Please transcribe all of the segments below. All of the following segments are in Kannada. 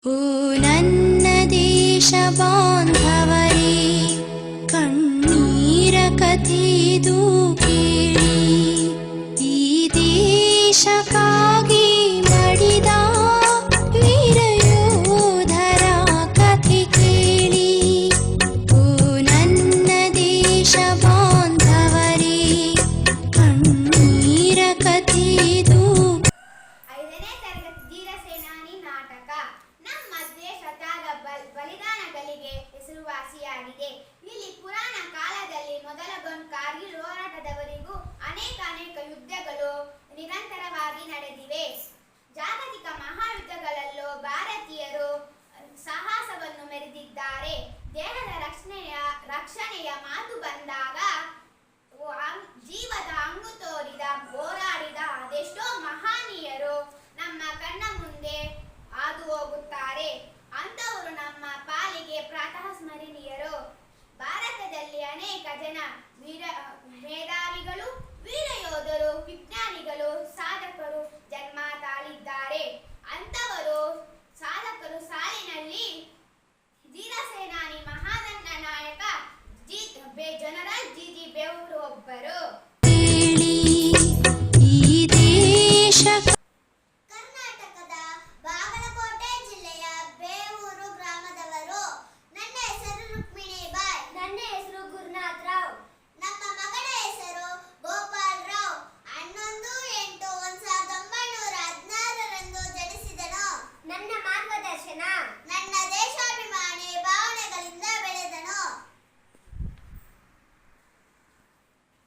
ಓ ನನ್ನ ದೇಶ ಬಾಂಧವರೇ, ಕಣ್ಣೀರ ಕಥೆದು ಕೇಳಿ, ಈ ದೇಶಕ್ಕಾಗಿ ಮಡಿದ ವೀರ ಯೋಧರ ಕಥೆ ಕೇಳಿ. ಓ ನನ್ನ ದೇಶ ಬಾಂಧವರೇ, ಕಣ್ಣೀರ ಕಥೆದು. 5ನೇ ತರಗತಿ ಧೀರ ಸೇನಾನಿ ನಾಟಕ. ನಮ್ಮ ದೇಶ ತ್ಯಾಗ ಬಲಿದಾನಗಳಿಗೆ ಹೆಸರುವಾಸಿಯಾಗಿದೆ. ಇಲ್ಲಿ ಪುರಾಣ ಕಾಲದಲ್ಲಿ ಮೊದಲಗೊಂಡು ಕಾರ್ಗಿಲ್ ಹೋರಾಟದವರೆಗೂ ಅನೇಕ ಯುದ್ಧಗಳು ನಿರಂತರವಾಗಿ ನಡೆದಿವೆ. ಜಾಗತಿಕ ಮಹಾಯುದ್ಧಗಳಲ್ಲೂ ಭಾರತೀಯರು ಸಾಹಸವನ್ನು ಮೆರೆದಿದ್ದಾರೆ. ದೇಹದ ರಕ್ಷಣೆಯ ಮಾತು ಬಂದಾಗ ಜೀವದ ಹಂಗು ತೋರಿದ ಹೋರಾಡಿದ ಅದೆಷ್ಟೋ ಮಹನೀಯರು ನಮ್ಮ ಕಣ್ಣ ಮುಂದೆ ಹಾದು ಹೋಗುತ್ತಾರೆ. ಅಂಥವರು ನಮ್ಮ ಪಾಲಿಗೆ ಪ್ರಾತಃ ಸ್ಮರಣೀಯರು. ಭಾರತದಲ್ಲಿ ಅನೇಕ ಜನ ಮೇಧಾವಿಗಳು, ವೀರ ಯೋಧರು, ವಿಜ್ಞಾನಿಗಳು, ಸಾಧಕರು ಜನ್ಮ ತಾಳಿದ್ದಾರೆ. ಅಂಥವರು ಸಾಧಕರು ಸಾಲಿನಲ್ಲಿ ಧೀರ ಸೇನಾನಿ ಮಹಾದಂಡ ನಾಯಕ ಜನರಲ್ ಜಿ.ಜಿ. ಬೇವೂರು ಒಬ್ಬರು. ಕರ್ನಾಟಕದ ಬಾಗಲಕೋಟೆ ಜಿಲ್ಲೆಯ ಬೇವೂರು ಗ್ರಾಮದವರು. ನನ್ನ ಹೆಸರು ರುಕ್ಮಿಣಿ ಬಾಯ್. ನನ್ನ ಹೆಸರು ಗುರುನಾಥ್ ರಾವ್. ನಮ್ಮ ಮಗನ ಹೆಸರು ಗೋಪಾಲ್ ರಾವ್. 11/8/1916 ಜನಿಸಿದನು. ನನ್ನ ಮಾರ್ಗದರ್ಶನ, ನನ್ನ ದೇಶಾಭಿಮಾನಿ ಭಾವನೆಗಳಿಂದ ಬೆಳೆದನು.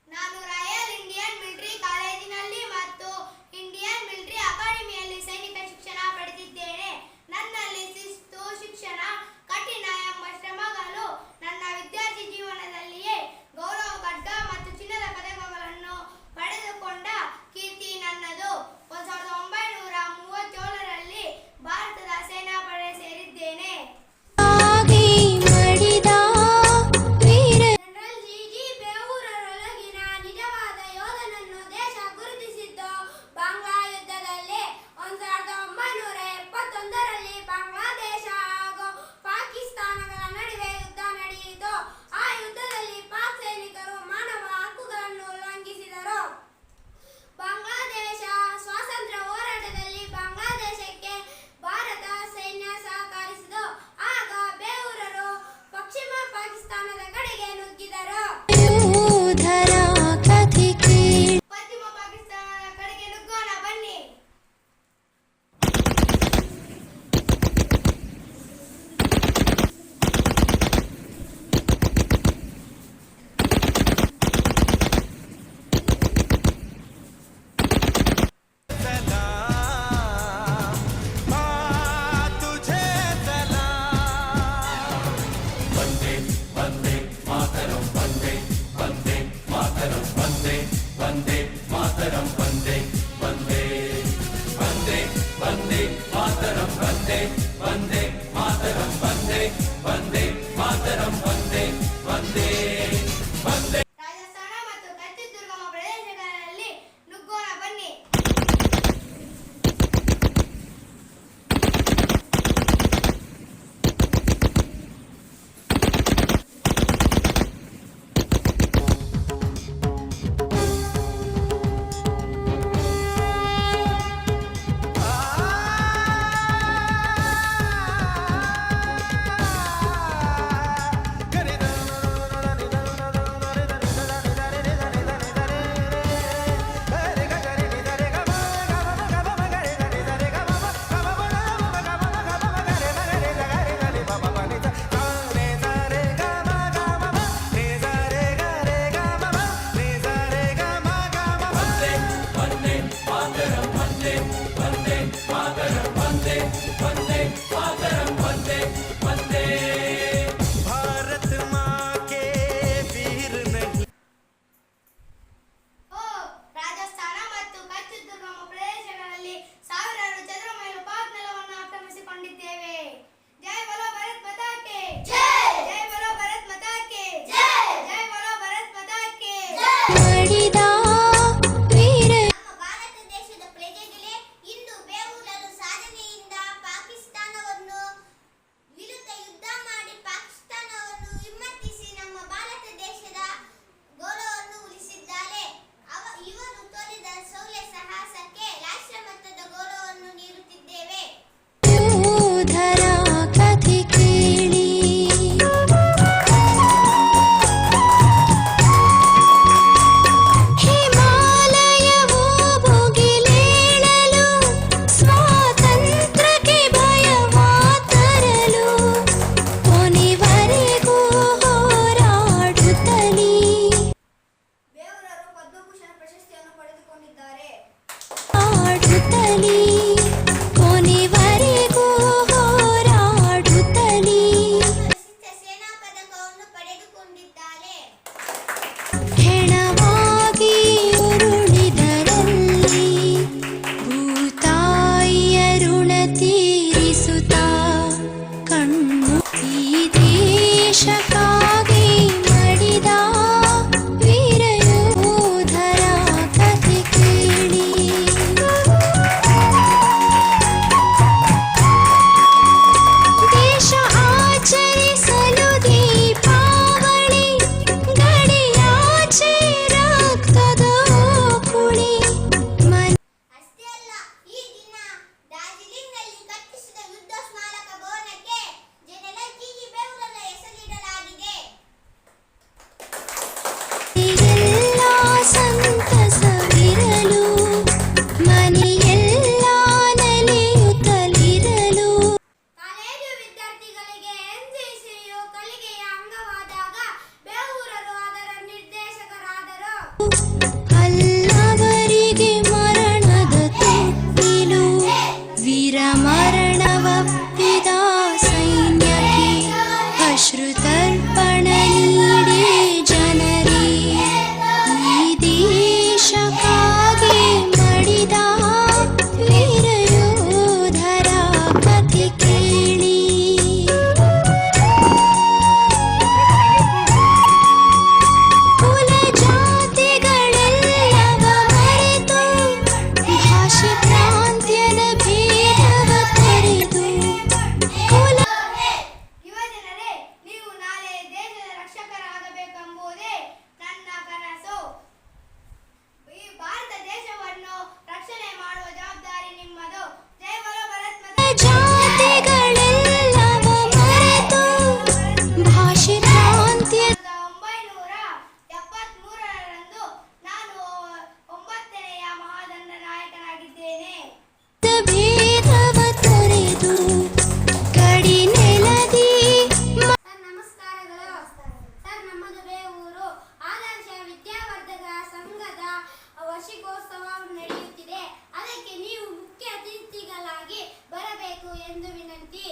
ನಾನು ರಾಯಲ್ ಇಂಡಿಯನ್ ಮಿಲಿಟರಿ ಕಾಲೇಜಿನಲ್ಲಿ ಮತ್ತು ಇಂಡಿಯನ್ ಮಿಲಿಟರಿ ಅಕಾಡೆಮಿಯಲ್ಲಿ ಸೈನಿಕ ಶಿಕ್ಷಣ ಪಡೆದಿದ್ದೇನೆ. ನನ್ನಲ್ಲಿ ಶಿಸ್ತು, ಶಿಕ್ಷಣ, ಕಠಿಣ ಎಂಬ ಶ್ರಮಗಳು ನನ್ನ ವಿದ್ಯಾರ್ಥಿ ಜೀವನದಲ್ಲಿಯೇ ಗೌರವ ಖಡ್ಗ ಮತ್ತು ಚಿನ್ನದ ಪದಕಗಳನ್ನು ಪಡೆದುಕೊಂಡ ಕೀರ್ತಿ ನನ್ನದು. 1937ರಲ್ಲಿ ಭಾರತದ ಸೇನಾಪಡೆ ಸೇರಿದ್ದೇನೆ. ಜನರಲ್ ಜಿ.ಜಿ. ಬೇವೂರರೊಳಗಿನ ನಿಜವಾದ ಯೋಧನನ್ನು ದೇಶ ಗುರುತಿಸಿದ್ದು ಬಾಂಗ್ಲಾ ಯುದ್ಧದಲ್ಲಿ. 1971ರಲ್ಲಿ ಬಾಂಗ್ಲಾದೇಶ ಹಾಗೂ ಪಾಕಿಸ್ತಾನಗಳ ನಡುವೆ ಯುದ್ಧ ನಡೆಯಿತು. ಆ ಯುದ್ಧದಲ್ಲಿ ಪಾಕ್ ಸೈನಿಕರು ಮಾನವ ಹಕ್ಕುಗಳನ್ನು ಉಲ್ಲಂಘಿಸಿದರು. ಬಾಂಗ್ಲಾದೇಶ ಸ್ವಾತಂತ್ರ್ಯ ಹೋರಾಟದಲ್ಲಿ ಬಾಂಗ್ಲಾದೇಶಕ್ಕೆ ಭಾರತ ಸೈನ್ಯ ಸಹಕರಿಸಿತು. ಆಗ ಬೇವೂರರು ಪಶ್ಚಿಮ ಪಾಕಿಸ್ತಾನದ ಕಡೆಗೆ ನುಗ್ಗಿದರು. ಪಶ್ಚಿಮ ಪಾಕಿಸ್ತಾನದ ಕಡೆಗೆ ನುಗ್ಗೋಣ ಬನ್ನಿ. ಜಯಂತಿ.